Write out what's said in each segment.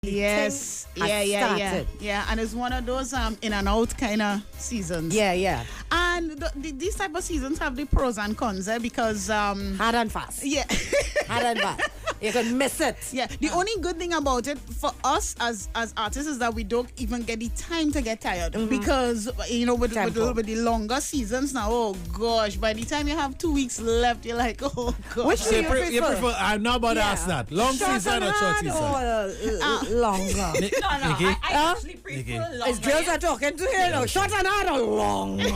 Yes. Yeah. And it's one of those in and out kind of seasons. Yeah. And these type of seasons have the pros and cons, because hard and fast. Yeah. Hard and fast. You can miss it. Yeah. The only good thing about it for us as artists is that we don't even get the time to get tired, because with the longer seasons now, oh gosh, by the time you have 2 weeks left, you're like, oh gosh. Which do you prefer? I'm not about to ask that. Long season or short season? Or longer? No, I actually prefer longer. It's girls are talking to you, know. Short and hard or longer?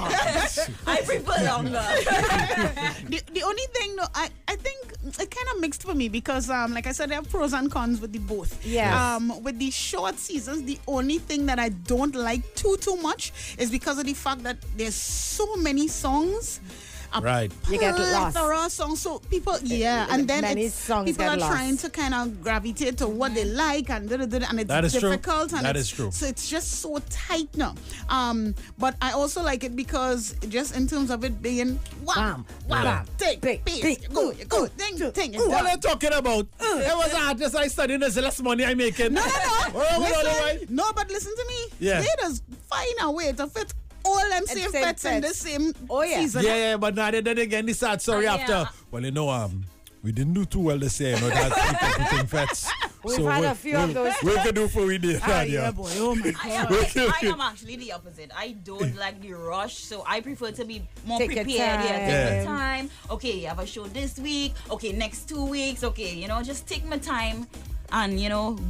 I prefer longer. The only thing, though, I think it kind of mixed for me, because like I said, there are pros and cons with the both. Yeah. With the short seasons, the only thing that I don't like too much is because of the fact that there's so many songs. Right. You get lost. Songs, so people, and then people are trying to kind of gravitate to what they like, and it's difficult. That is true. So it's just so tight now. But I also like it because just in terms of it being wham, take, peace, go, thing. What are you talking about? There was an artist I studied, there's less money I making. No. No, but listen to me. Yeah. They just find a way to fit all them same pets in the same season. Yeah, but now then again, the sad story after. Well, we didn't do too well this year, that's people putting fets. We've had a few of those. We can do for we did, yeah, boy. Oh my God. I am actually the opposite. I don't like the rush, so I prefer to be more prepared. Take your time. Okay, you have a show this week. Okay, next 2 weeks. Okay, just take my time and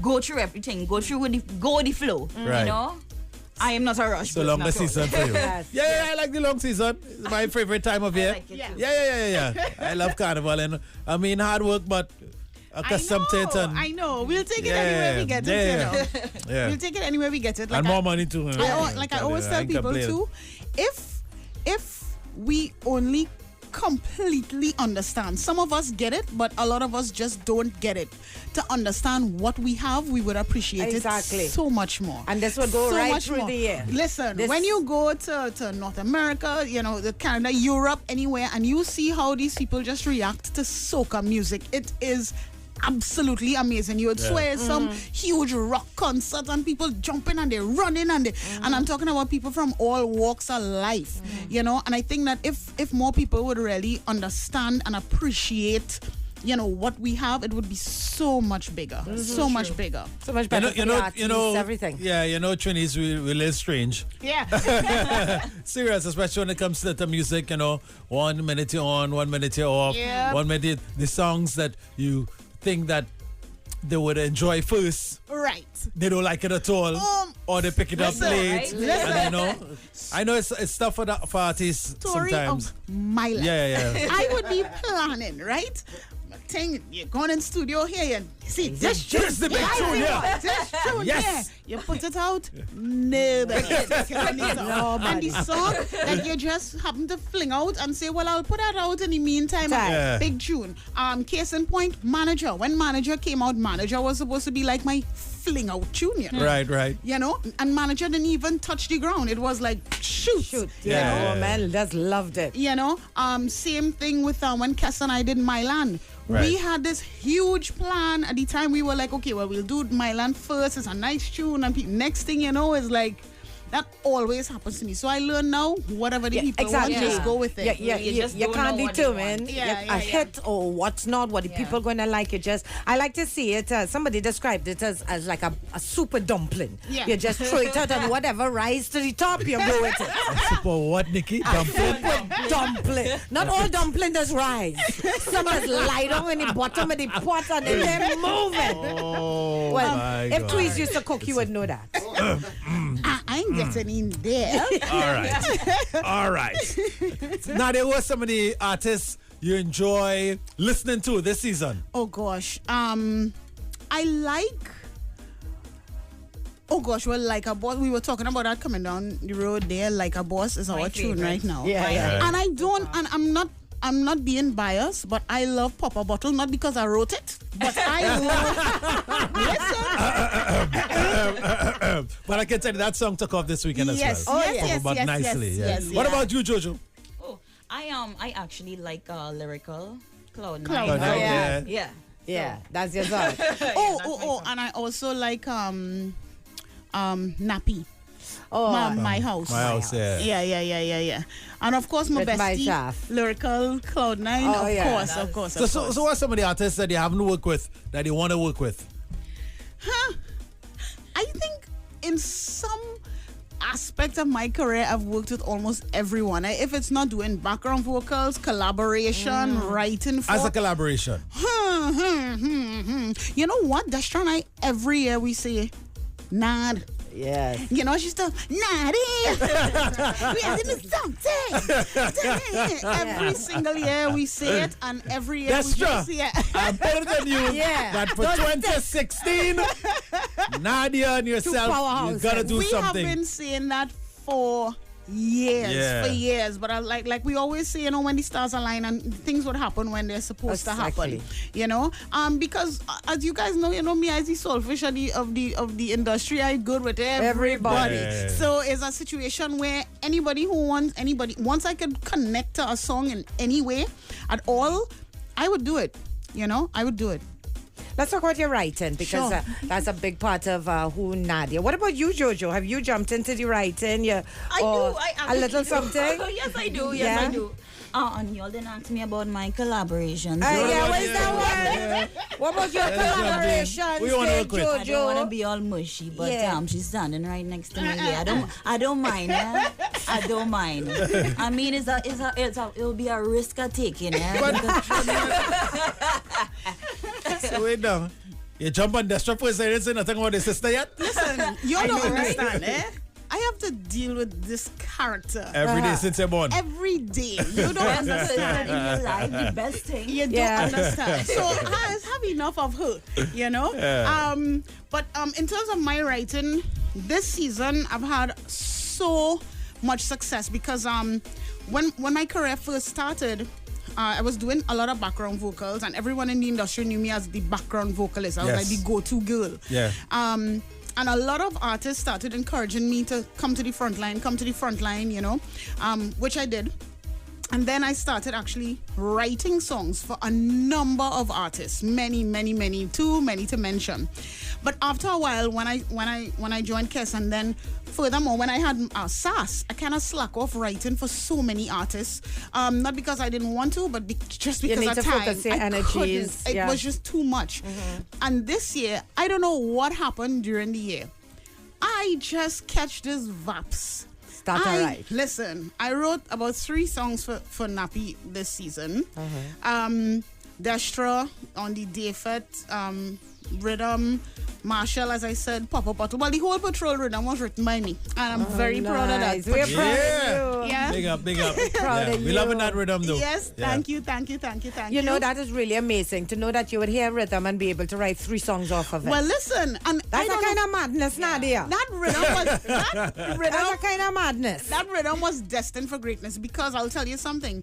go through everything. Go with the flow. Right. I am not a rush. So longer season for you. Yes. Yeah, I like the long season. It's my favorite time of year. I like it too. Yeah. I love Carnival, and hard work, but accustomed to it. I know. We'll take it anywhere we get it. Yeah. We'll take it anywhere we get it. And more money too. I always tell people too, if we only completely understand. Some of us get it, but a lot of us just don't get it. To understand what we have, we would appreciate it so much more. And this would go right through the year. Listen, when you go to North America, the Canada, Europe, anywhere, and you see how these people just react to soca music, it is absolutely amazing. You would swear some huge rock concert and people jumping and they're running and I'm talking about people from all walks of life, and I think that if more people would really understand and appreciate what we have, it would be so much bigger. So much bigger. So much better. Everything. Yeah, Tweez, we live strange. Yeah. Serious, especially when it comes to the music, 1 minute you're on, 1 minute you're off. Yep. 1 minute, the songs that you think that they would enjoy first. Right. They don't like it at all. Or they pick it up late. Listen. And I know it's tough for artists Story sometimes. Of my life. Yeah. I would be planning, right? You're going in studio here, you see this the big tune, yeah. This tune, yes. You put it out, nobody. And the song that you just happen to fling out and say, well, I'll put that out in the meantime. Big tune. Case in point, Manager. When Manager came out, Manager was supposed to be like my fling out tune. Right. And Manager didn't even touch the ground. It was like shoot. Man, just loved it. Same thing with when Cass and I did Milan. Right. We had this huge plan at the time. We were like, okay, well, we'll do Milan first. It's a nice tune, and next thing you know is like. That always happens to me. So I learn now, whatever the people want, just go with it. You can't determine a hit or what's not, what the people going to like. I like to see it, somebody described it as like a super dumpling. Yeah. You just throw it out and whatever rise to the top, you go with it. Super what, Nikki? Dumpling? Super dumpling. Not all dumpling does rise. Some just lie down in the bottom of the pot and they're moving. Oh, well, my if God. Tweez used to cook, you would know that. I ain't getting in there. All right. Nadia, who are some of the artists you enjoy listening to this season? Oh gosh. I like. Oh gosh, well, Like a Boss. We were talking about that coming down the road there. Like a Boss is our tune right now. Yeah. And I don't. And I'm not being biased, but I love Papa Bottle, not because I wrote it, but I love. But I can tell you that song took off this weekend as well. Yes, nicely. yes. What about you, Jojo? Oh, I actually like lyrical Cloud9. Cloud9, yeah. Yeah. Yeah, that's your song. And I also like Nappy. Oh, my house. My house, yeah. Yeah. And of course, my bestie, Lyrical Cloud9. Of course. So what are some of the artists that you haven't worked with that you want to work with? I think in some aspect of my career, I've worked with almost everyone. If it's not doing background vocals, collaboration, writing for... As a collaboration. You know what? Dastra and I, every year we say, Nad. Yes. You know, she's still, Nadia. We are doing something. Every single year we say it, and every year we say it. I'm better than you. That for 2016, Nadia and yourself, you gotta do something. We have been saying that for years. But I like we always say, you know, when the stars align and things would happen when they're supposed to happen. You know, because as you guys know, you know me as the soulfish of the industry. I good with everybody. Yeah. So it's a situation where once I could connect to a song in any way at all, I would do it. You know, I would do it. Let's talk about your writing, because that's a big part of who Nadia. What about you, Jojo? Have you jumped into the writing? I do. A little something? Yes, I do. Yes, I do. And y'all didn't ask me about my collaborations. Where's that one? What about your collaborations? We want to work with. I don't want to be all mushy, but she's standing right next to me here. I don't mind. I don't mind. I mean, it'll be a risk of taking. So wait now. You jump on the strap first, I didn't say nothing about the sister yet? Listen, you don't understand, I have to deal with this character every day since you're born. Every day. You don't understand. In your life, the best thing. You don't understand. So I have enough of her, you know. But in terms of my writing, this season I've had so much success because when my career first started, I was doing a lot of background vocals, and everyone in the industry knew me as the background vocalist. I was like the go-to girl. Yeah. And a lot of artists started encouraging me to come to the front line, you know, which I did. And then I started actually writing songs for a number of artists, many, too many to mention. But after a while, when I joined KES, and then furthermore, when I had SAS, I kind of slack off writing for so many artists. Not because I didn't want to, but just because of time. Focus your energies. It was just too much. And this year, I don't know what happened during the year. I just catch this vaps. Listen, I wrote about 3 songs for Nappy this season. Destra on the Dayfet, Rhythm, Marshall, as I said, Pop-Up Bottle. Well, the whole Patrol rhythm was written by me, and I'm very proud of that. We're proud of you. Yeah. Big up. Proud of you. We loving that rhythm, though. Yes, thank you. You know, that is really amazing to know that you would hear rhythm and be able to write 3 songs off of it. Well, listen, and that's a kind of madness, Nadia. That rhythm was that's a kind of madness. That rhythm was destined for greatness, because I'll tell you something.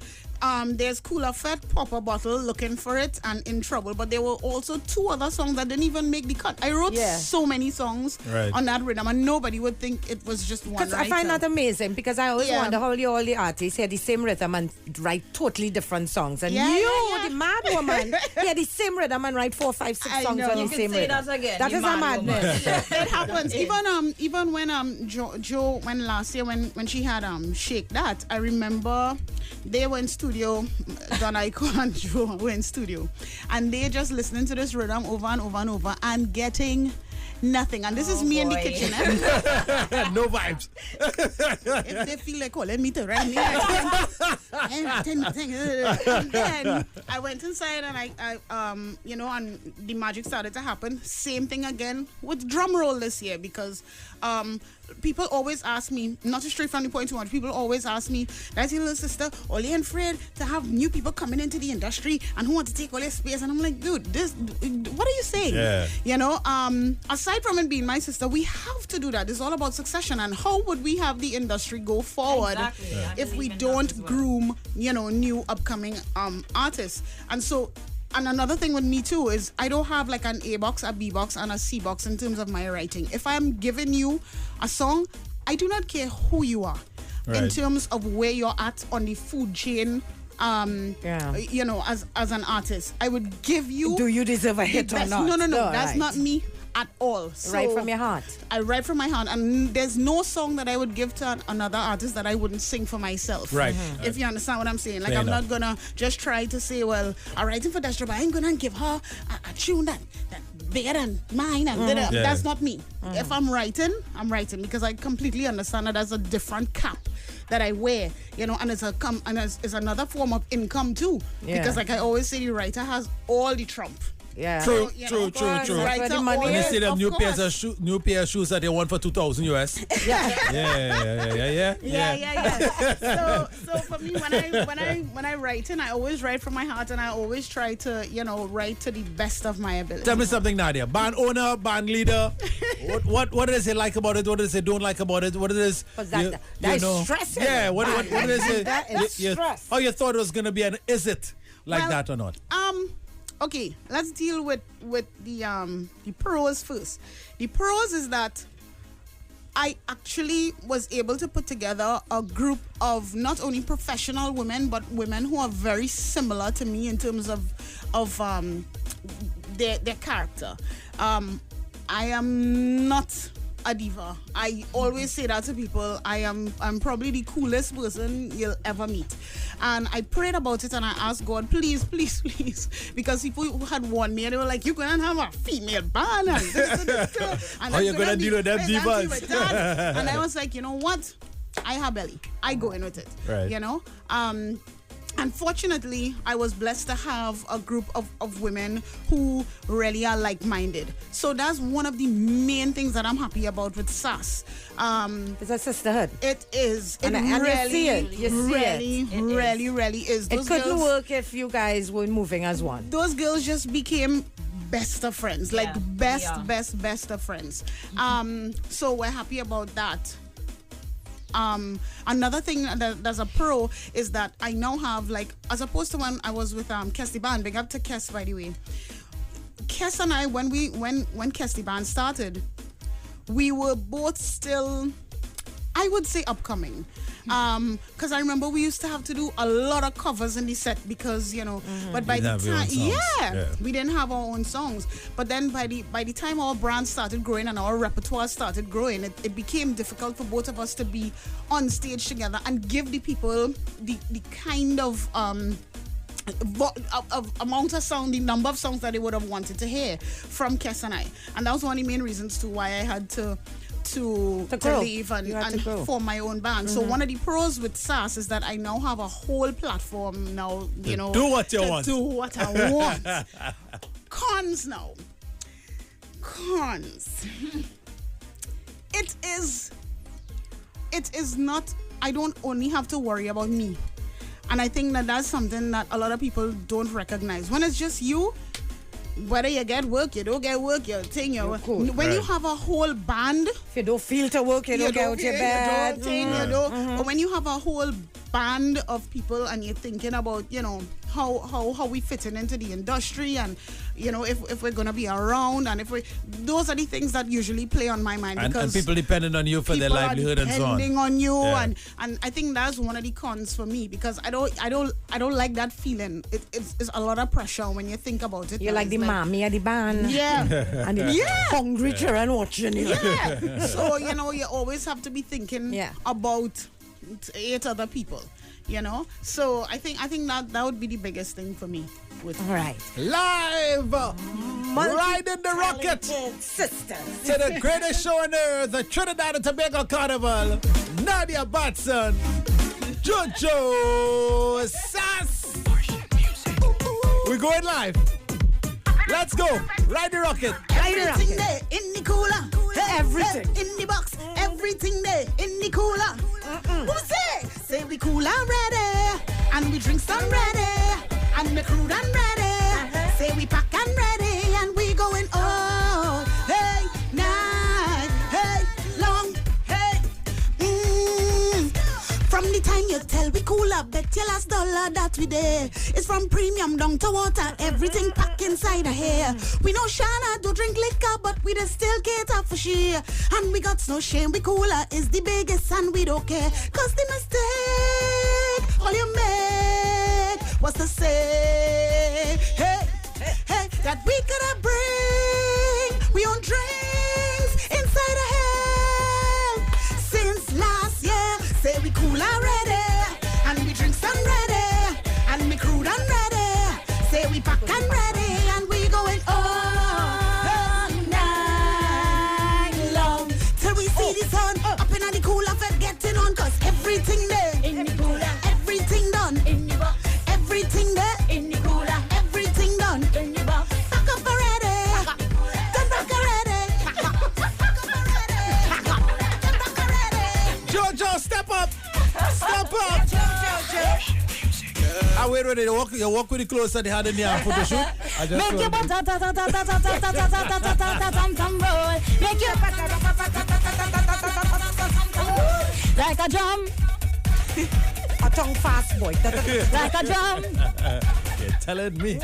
There's Cooler Fed, Pop-Up Bottle, Looking for It, and In Trouble. But there were also 2 other songs that didn't even make the cut. I wrote so many songs on that rhythm, and nobody would think it was just one writer. I find that amazing, because I always wonder how all the artists hear the same rhythm and write totally different songs. And the mad woman, hear the same rhythm and write 4, 5, 6 songs on the same rhythm. That is a madness. It happens. Even when Jo went last year, when she had Shake That, I remember they were in studio. Don Icon and Joe were in studio, and they just listening to this rhythm over and over and getting nothing. And this is me in the kitchen. No vibes. If they feel like calling me to run me, and then I went inside, and I you know, and the magic started to happen. Same thing again with drum roll this year, because people always ask me, not to stray from the point too much, people always ask me, that's your little sister, only afraid to have new people coming into the industry and who want to take all their space. And I'm like, dude, what are you saying? Yeah. You know, aside from it being my sister, we have to do that. It's all about succession, and how would we have the industry go forward if we don't groom, you know, new upcoming artists? And another thing with me too is I don't have like an A box, a B box, and a C box in terms of my writing. If I'm giving you a song, I do not care who you are in terms of where you're at on the food chain you know, as an artist. I would give you. Do you deserve a hit or not? No. That's not me at all. So right from your heart. I write from my heart, and there's no song that I would give to another artist that I wouldn't sing for myself. Right. If you understand what I'm saying. Like, Fair I'm enough. not gonna just try to say, well, I'm writing for Destra, but I'm gonna give her a tune that bigger than mine. And that's not me. If I'm writing because I completely understand that there's a different cap that I wear, you know, and it's another form of income too. Yeah. Because like I always say, the writer has all the trump. Yeah. True. Writer the money When you see them of new course. pair of shoes that they want for $2,000 US. Yeah. So for me, when I write, and I always write from my heart, and I always try to, you know, write to the best of my ability. Tell me something, Nadia. Band owner, band leader. What does it like about it? What does it don't like about it? What it is? That is stressing. Yeah. What is it? That is stress. How you thought it was gonna be, and is it like that or not? Okay, let's deal with the pros first. The pros is that I actually was able to put together a group of not only professional women, but women who are very similar to me in terms of their character. I am not a diva. I always say that to people. I'm probably the coolest person you'll ever meet. And I prayed about it, and I asked God, please, because people who had warned me, and they were like, you're going to have a female band, and this. And how you going to deal with them divas? And I was like, you know what? I have belly. I go in with it. Right. You know? Unfortunately, I was blessed to have a group of women who really are like-minded. So that's one of the main things that I'm happy about with SAS. It's a sisterhood. It is. And you see it. You see it. Really is. It couldn't work if you guys were moving as one. Those girls just became best of friends. Like best of friends. So we're happy about that. Another thing that's a pro is that I now have, like, as opposed to when I was with Kesty Band, big up to Kes, by the way. Kes and I, when Kesty Band started, we were both still, I would say, upcoming. Because I remember we used to have to do a lot of covers in the set because, you know, but by the time, we didn't have our own songs. But then by the time our brand started growing and our repertoire started growing, it became difficult for both of us to be on stage together and give the people the kind of amount of sound, the number of songs that they would have wanted to hear from Kes and I. And that was one of the main reasons to why I had to leave and form my own band. So one of the pros with SAS is that I now have a whole platform now, you know, do what you want. Do what I want. Cons now. It is not, I don't only have to worry about me. And I think that that's something that a lot of people don't recognize. When it's just you, whether you get work, you don't get work, you're cool. When you have a whole band, if you don't feel to work, you don't get out your bed. But when you have a whole band of people and you're thinking about, you know, how we fit into the industry, and, you know, if we're gonna be around, and those are the things that usually play on my mind, because and people depending on you for their livelihood and so on. Depending on you, and I think that's one of the cons for me, because I don't like that feeling. It's a lot of pressure when you think about it. You're like the mommy of the band. Yeah. And the hungry children watching you. Yeah. So, you know, you always have to be thinking about 8 other people, you know. So I think that would be the biggest thing for me. All right. Live, riding the rocket, sisters, to the greatest show on earth, the Trinidad and Tobago Carnival. Nadia Batson, Jojo, SAS. We're going live. Let's go. Ride the rocket. Everything there in the cooler. Everything in the box. Everything there in the cooler. Who say? Say we cool and ready, and we drink some ready, and we crude and ready. Say we pack and ready, and we going all hey night, hey long, hey. From the time you tell we cool up, bet your last dollar that we there. It's from premium down to water, everything packed inside of here. We know Shana do drink liquor, but we just still cater for share. And we got no shame, we cooler is the biggest, and we don't care. Cause the mistake all you make was to say, hey, hey, that we could bring we own drinks inside a hell. Since last year, say we cool already, and we drinks and ready, and we crude and ready. Say we pack and ready, and we going all night long till we see the sun up in the cooler fed getting on, cause everything there in the cooler, everything done in the box, everything there in the cooler, everything done in the box. Pack up already, done pack already, pack up already, done pack already. Jojo, step up, step up. I wait when you walk with the clothes that they had in there for the shoot. I just Make your butt roll. Make your like a drum. A tongue fast boy. Like a drum. You're telling me.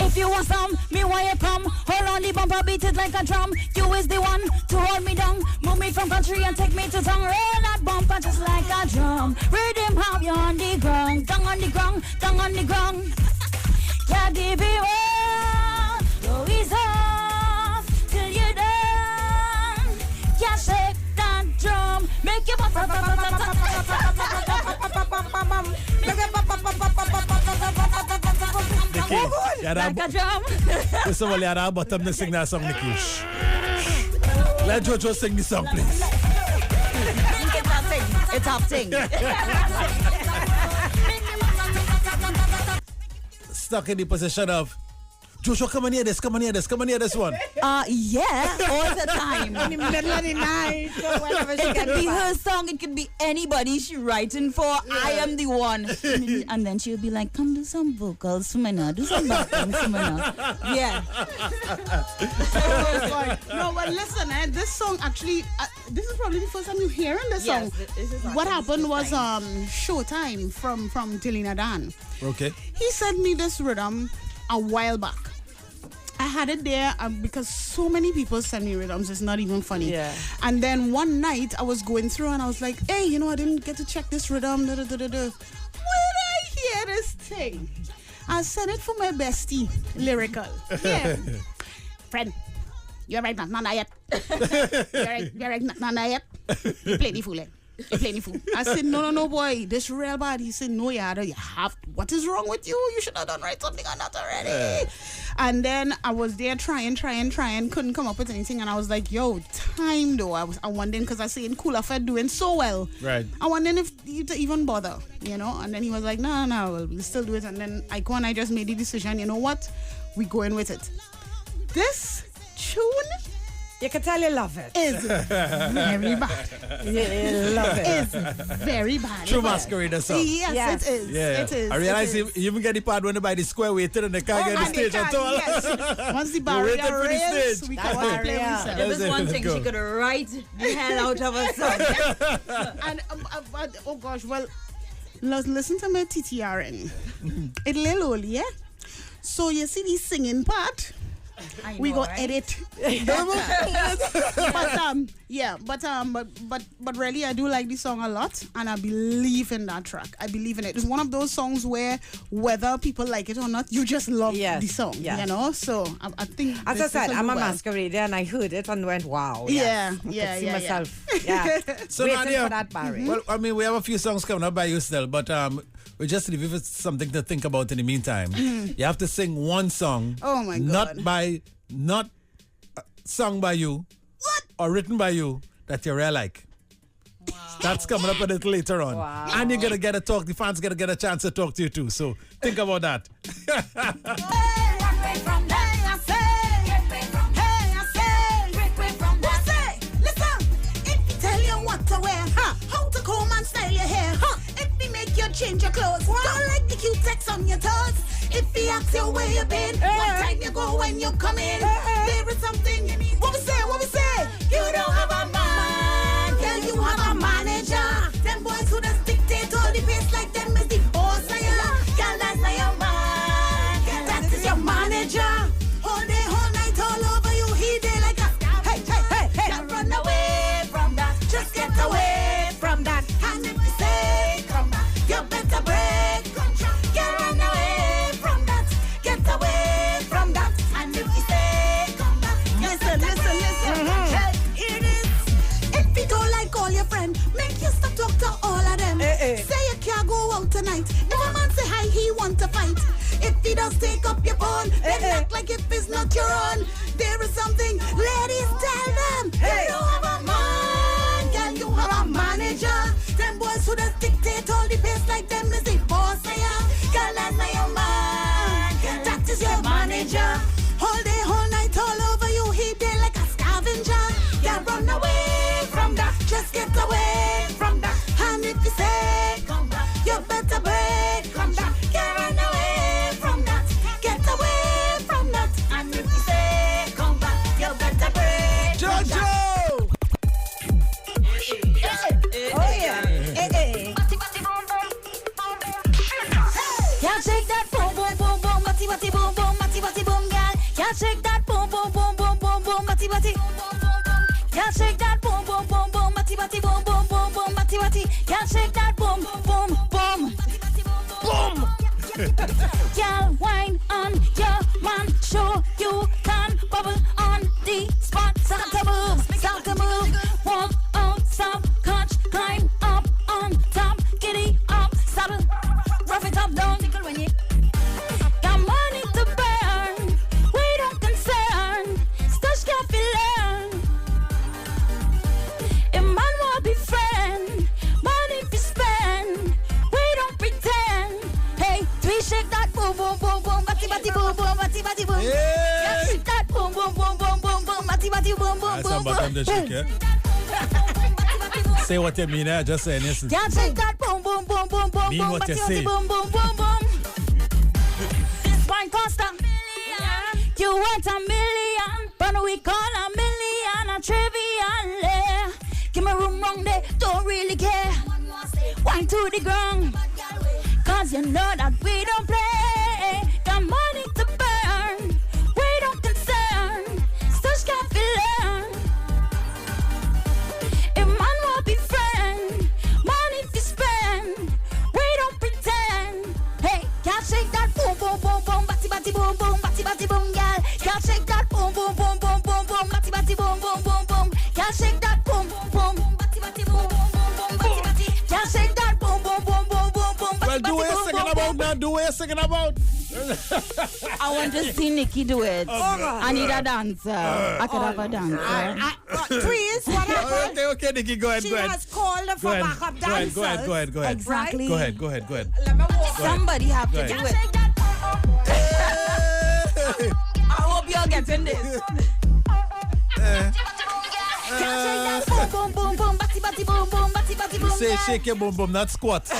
If you want some, me why you come. Hold on the bumper, beat it like a drum. You is the one to hold me down. Move me from country and take me to town. Roll that bumper just like a drum. Rhythm have you on the ground. Down on the ground, down on the ground. Can't give it all. Go ease off till you're done. Can't shake that drum. Make your bumper. Nikki, Like a drum. this one, you're bottom to sing that song, Nikki. Shh. Let Jojo sing the song, please. It's our thing. Stuck in the position of Jojo, come on hear this, come on hear this, come on hear this one. Yeah, all the time. In the middle of the night, whenever she It can could be her song, it could be anybody she writing for. I am the one. And then she'll be like, come do some vocals for me now, do some background for me now. Yeah. No, but listen, this song actually, this is probably the first time you're hearing this song. This is What happened was Showtime from Tilina Dan. Okay. He sent me this rhythm a while back. I had it there because so many people send me rhythms, it's not even funny. Yeah. And then one night I was going through and I was like, hey, I didn't get to check this rhythm. When I hear this thing, I sent it for my bestie, lyrical. Yeah. Friend, you're right, not yet. You're right, not yet. You play the fool, eh? You play the fool. I said, no, boy, this real bad. He said, no, you have. What is wrong with you? You should have done right something on that already. And then I was there trying, couldn't come up with anything. And I was like, yo, time though. I wondering, because I seen Cooler Fed doing so well. Right. I wondering if you to even bother, And then he was like, no, we'll still do it. And then Iko and I just made the decision, you know what? We going with it. This tune You can tell you love it. is very bad. You love it. Is very bad. True Masquerade song. Yes, Yes. it is. Yeah. It is. I realize it is. you even get the part when they buy the square weighted and they can't get the and they stage at can't, all. yes. Once the You're waiting barrier for the rails, stage. we That can play barrier. ourselves. If there's one Let's thing go. she could write the hell out of a song. And oh gosh, well, listen to my TTRN. It's a little old, yeah. So you see the singing part. I We know, go right? edit. but really I do like the song a lot and I believe in that track. I believe in it. It's one of those songs where whether people like it or not, you just love Yes, the song. yes. So I think As I this said, will I'm do a well. masquerader and I heard it and went, wow. Yeah, yes. yeah, I could see yeah, myself. Yeah. So Waiting Nadia, for that Barry. well, I mean, we have a few songs coming up by you still, but we just leave you with something to think about in the meantime. You have to sing one song. Oh my God. Not sung by you. What? Or written by you that you really like. Wow. That's coming up a little later on. Wow. And you're going to get a talk. The fans going to get a chance to talk to you too. So think about that. Change your clothes. Don't like the cute text on your toes. If he asks you where you been, what time you go when you come in. There is something. What we say? You don't have a man, girl. You have a manager. Them boys who just dictate all the pace like them is the boss. Girl, that's not your man. That is your manager. All day, all night, all over you. He there like a hey. Don't run away from that. Just get away from that. And if you say come back, you better break control. phone. Then act like if it's not your own. There is something, ladies, tell them. Hey, you have a man, girl, you have a manager. Them boys who just dictate all the pace like them is the boss, yeah. Girl, that's not your man, that is your manager. All day, all night, all over you, he there like a scavenger. Can't run away from that, just get away from that. And if you say, come back, you better break from that. Can't run away from that, get away from that. And if you say, come back, you better break from that. Oh yeah. Y'all shake that boom boom boom boom, batty batty boom boom, batty batty boom, girl. Y'all shake that boom boom boom boom boom boom, batty batty. Y'all shake that boom boom boom boom, batty batty boom boom boom boom, batty batty. Y'all shake that boom boom boom, boom. Y'all wine on your man, show you can bubble on the spot. Start to move, walk out, stop, catch, climb up on top, giddy up, saddle, rough it up, down, tickle when you got money to burn. We don't concern, stush can't be learned. If man want be friend, money be spend. We don't pretend. Hey, Tweez shake that boom boom boom boom, batty batty boom boom, batty batty boom. Yeah, shake that boom boom boom boom boom boom, batty batty boom boom boom boom. Say what you mean, just say this. Yeah, shake that boom boom boom boom boom. Mean what you say. Boom boom boom boom. Wine cost $1 million. You want $1 million, but we call $1 million a trivial. Give me room wrong there, don't really care. Wine to the ground, cause you know that we don't play. Got money to burn, we don't concern. Stush can't be learned. If man want be friend, money to spend. We don't pretend. Hey, y'all shake that boom boom boom boom, batty batty boom boom, batty batty boom, girl. Y'all shake that boom boom boom boom boom boom, batty batty boom boom boom boom. Y'all shake that boom boom boom, batty batty boom boom boom, batty batty. Y'all shake that boom boom boom boom boom boom. Well, do what you're singing about now. Do what you're singing about. I want to see Nikki do it. I need a dancer. I could have a dancer. Tweez, what happened? Okay, Nikki, go ahead, She go ahead. has called for backup dancers. Go ahead. Exactly. Go ahead. Let me walk. Somebody have to do it. Hey! I hope you're getting this. Boom, boom, boom, batty, batty, boom, boom, batty, batty, boom. Say shake your boom boom, not squat. You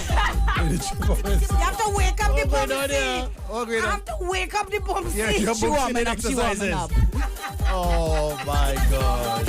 have to wake up the bum seat. I have to wake up the bum seat. Yeah, your bum seat exercises. Oh my gosh.